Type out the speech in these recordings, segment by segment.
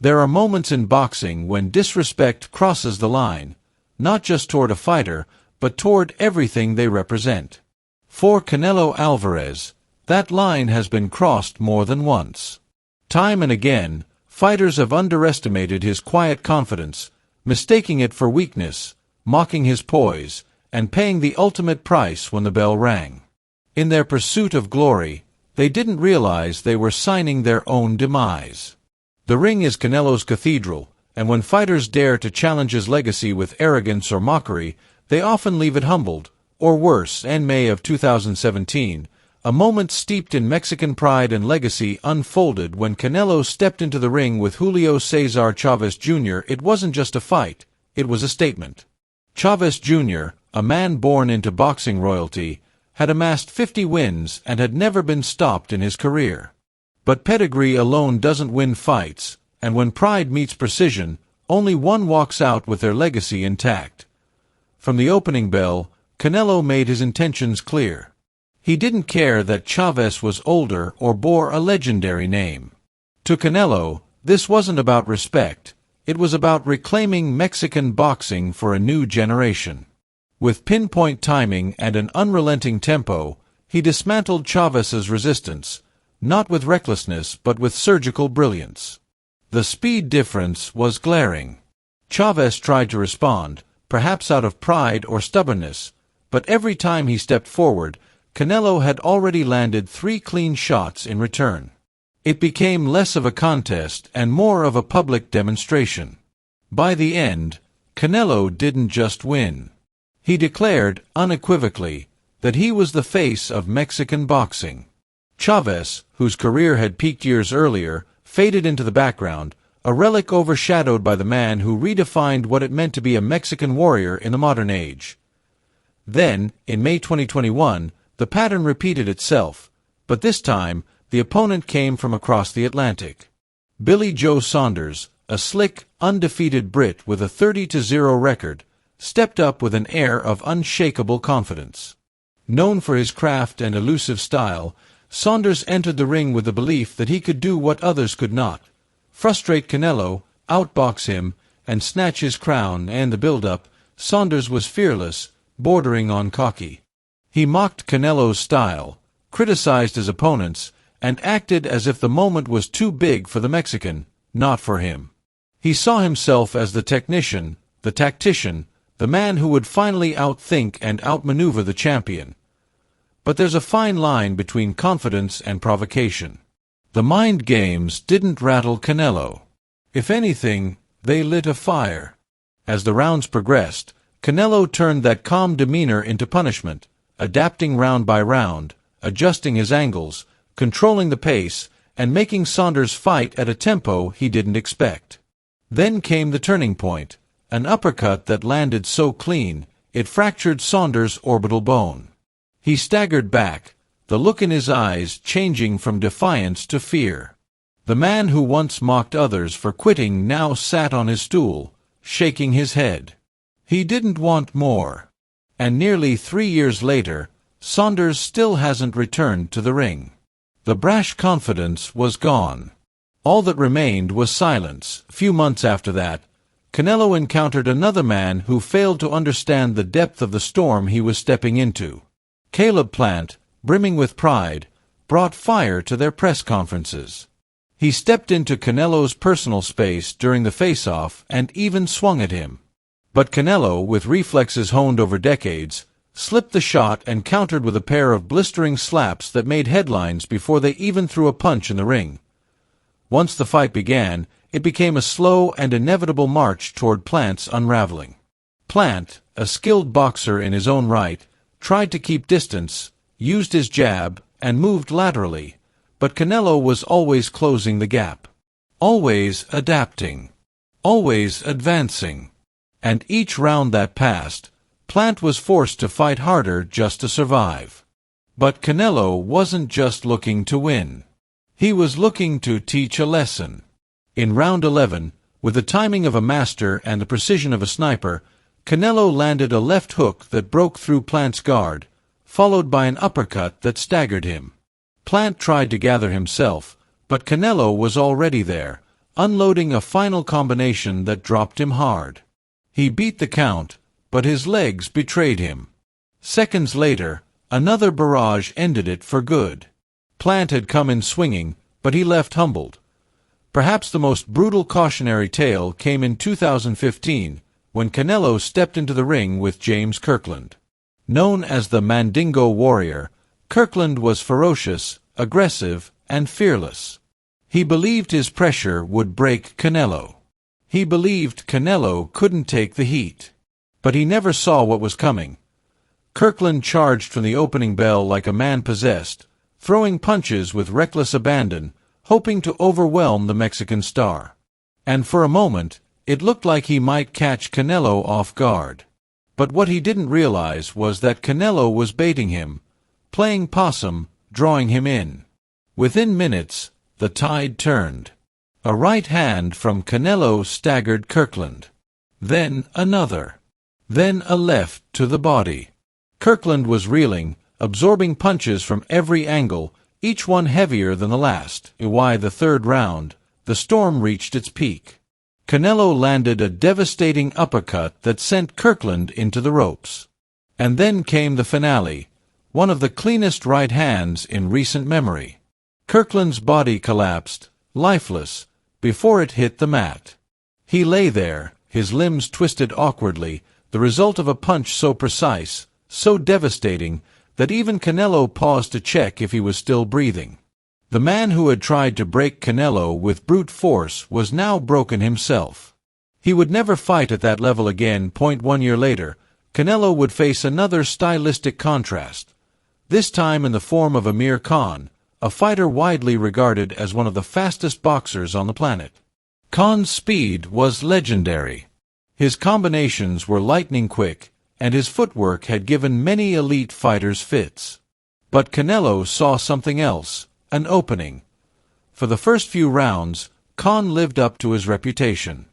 There are moments in boxing when disrespect crosses the line, not just toward a fighter, but toward everything they represent. For Canelo Alvarez, that line has been crossed more than once. Time and again, fighters have underestimated his quiet confidence, mistaking it for weakness, mocking his poise, and paying the ultimate price when the bell rang. In their pursuit of glory, they didn't realize they were signing their own demise. The ring is Canelo's cathedral, and when fighters dare to challenge his legacy with arrogance or mockery, they often leave it humbled, or worse. In May of 2017, a moment steeped in Mexican pride and legacy unfolded when Canelo stepped into the ring with Julio Cesar Chavez Jr. It wasn't just a fight, it was a statement. Chavez Jr., a man born into boxing royalty, had amassed 50 wins and had never been stopped in his career. But pedigree alone doesn't win fights, and when pride meets precision, only one walks out with their legacy intact. From the opening bell, Canelo made his intentions clear. He didn't care that Chavez was older or bore a legendary name. To Canelo, this wasn't about respect, it was about reclaiming Mexican boxing for a new generation. With pinpoint timing and an unrelenting tempo, he dismantled Chavez's resistance, not with recklessness but with surgical brilliance. The speed difference was glaring. Chavez tried to respond, perhaps out of pride or stubbornness, but every time he stepped forward, Canelo had already landed 3 clean shots in return. It became less of a contest and more of a public demonstration. By the end, Canelo didn't just win. He declared, unequivocally, that he was the face of Mexican boxing. Chavez, whose career had peaked years earlier, faded into the background, a relic overshadowed by the man who redefined what it meant to be a Mexican warrior in the modern age. Then, in May 2021, the pattern repeated itself, but this time, the opponent came from across the Atlantic. Billy Joe Saunders, a slick, undefeated Brit with a 30-0 record, stepped up with an air of unshakable confidence. Known for his craft and elusive style, Saunders entered the ring with the belief that he could do what others could not: frustrate Canelo, outbox him, and snatch his crown. And the build-up, Saunders was fearless, bordering on cocky. He mocked Canelo's style, criticized his opponents, and acted as if the moment was too big for the Mexican, not for him. He saw himself as the technician, the tactician, the man who would finally outthink and outmaneuver the champion. But there's a fine line between confidence and provocation. The mind games didn't rattle Canelo. If anything, they lit a fire. As the rounds progressed, Canelo turned that calm demeanor into punishment, adapting round by round, adjusting his angles, controlling the pace, and making Saunders fight at a tempo he didn't expect. Then came the turning point, an uppercut that landed so clean, it fractured Saunders' orbital bone. He staggered back, the look in his eyes changing from defiance to fear. The man who once mocked others for quitting now sat on his stool, shaking his head. He didn't want more. And nearly 3 years later, Saunders still hasn't returned to the ring. The brash confidence was gone. All that remained was silence. A few months after that, Canelo encountered another man who failed to understand the depth of the storm he was stepping into. Caleb Plant, brimming with pride, brought fire to their press conferences. He stepped into Canelo's personal space during the face-off and even swung at him. But Canelo, with reflexes honed over decades, slipped the shot and countered with a pair of blistering slaps that made headlines before they even threw a punch in the ring. Once the fight began, it became a slow and inevitable march toward Plant's unraveling. Plant, a skilled boxer in his own right, tried to keep distance, used his jab, and moved laterally, but Canelo was always closing the gap. Always adapting. Always advancing. And each round that passed, Plant was forced to fight harder just to survive. But Canelo wasn't just looking to win. He was looking to teach a lesson. In round 11, with the timing of a master and the precision of a sniper, Canelo landed a left hook that broke through Plant's guard, followed by an uppercut that staggered him. Plant tried to gather himself, but Canelo was already there, unloading a final combination that dropped him hard. He beat the count, but his legs betrayed him. Seconds later, another barrage ended it for good. Plant had come in swinging, but he left humbled. Perhaps the most brutal cautionary tale came in 2015, when Canelo stepped into the ring with James Kirkland. Known as the Mandingo Warrior, Kirkland was ferocious, aggressive, and fearless. He believed his pressure would break Canelo. He believed Canelo couldn't take the heat. But he never saw what was coming. Kirkland charged from the opening bell like a man possessed, throwing punches with reckless abandon, hoping to overwhelm the Mexican star. And for a moment, it looked like he might catch Canelo off guard. But what he didn't realize was that Canelo was baiting him, playing possum, drawing him in. Within minutes, the tide turned. A right hand from Canelo staggered Kirkland. Then another. Then a left to the body. Kirkland was reeling, absorbing punches from every angle, each one heavier than the last. By the third round, the storm reached its peak. Canelo landed a devastating uppercut that sent Kirkland into the ropes. And then came the finale, one of the cleanest right hands in recent memory. Kirkland's body collapsed, lifeless, before it hit the mat. He lay there, his limbs twisted awkwardly, the result of a punch so precise, so devastating, that even Canelo paused to check if he was still breathing. The man who had tried to break Canelo with brute force was now broken himself. He would never fight at that level again. 1 year later, Canelo would face another stylistic contrast, this time in the form of Amir Khan, a fighter widely regarded as one of the fastest boxers on the planet. Khan's speed was legendary. His combinations were lightning quick, and his footwork had given many elite fighters fits. But Canelo saw something else, an opening. For the first few rounds, Khan lived up to his reputation.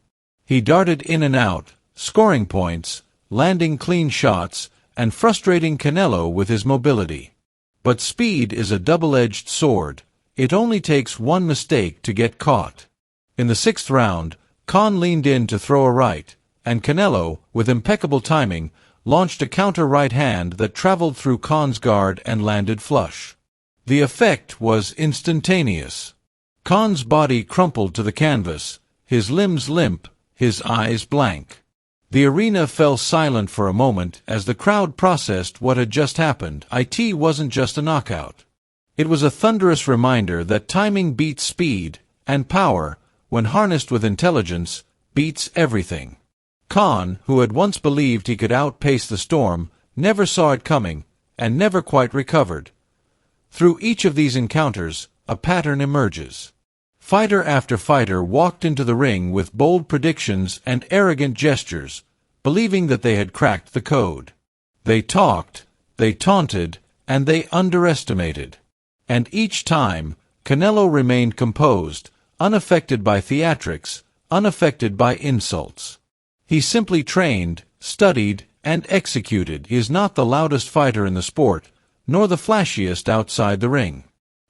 He darted in and out, scoring points, landing clean shots, and frustrating Canelo with his mobility. But speed is a double-edged sword. It only takes one mistake to get caught. In the 6th round, Khan leaned in to throw a right, and Canelo, with impeccable timing, launched a counter right hand that traveled through Khan's guard and landed flush. The effect was instantaneous. Khan's body crumpled to the canvas, his limbs limp, his eyes blank. The arena fell silent for a moment as the crowd processed what had just happened. It wasn't just a knockout. It was a thunderous reminder that timing beats speed, and power, when harnessed with intelligence, beats everything. Khan, who had once believed he could outpace the storm, never saw it coming, and never quite recovered. Through each of these encounters, a pattern emerges. Fighter after fighter walked into the ring with bold predictions and arrogant gestures, believing that they had cracked the code. They talked, they taunted, and they underestimated. And each time, Canelo remained composed, unaffected by theatrics, unaffected by insults. He simply trained, studied, and executed. He is not the loudest fighter in the sport, nor the flashiest outside the ring.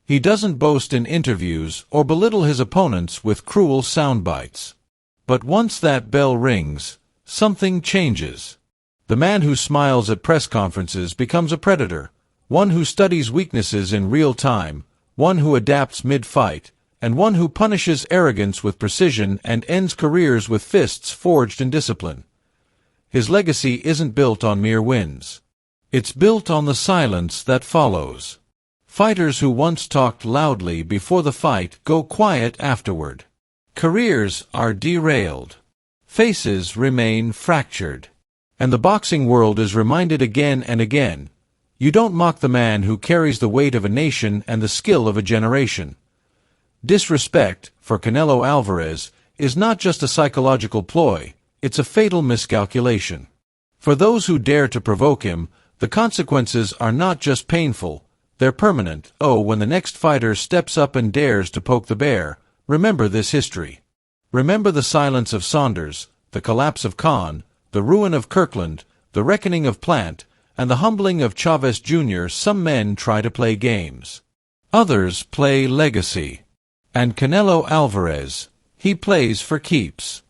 He doesn't boast in interviews or belittle his opponents with cruel sound bites. But once that bell rings, something changes. The man who smiles at press conferences becomes a predator, one who studies weaknesses in real time, one who adapts mid-fight, and one who punishes arrogance with precision and ends careers with fists forged in discipline. His legacy isn't built on mere wins. It's built on the silence that follows. Fighters who once talked loudly before the fight go quiet afterward. Careers are derailed. Faces remain fractured. And the boxing world is reminded again and again, you don't mock the man who carries the weight of a nation and the skill of a generation. Disrespect, for Canelo Alvarez, is not just a psychological ploy, it's a fatal miscalculation. For those who dare to provoke him, the consequences are not just painful, they're permanent. When the next fighter steps up and dares to poke the bear, remember this history. Remember the silence of Saunders, the collapse of Khan, the ruin of Kirkland, the reckoning of Plant, and the humbling of Chavez Jr. Some men try to play games. Others play legacy. And Canelo Alvarez, He plays for keeps.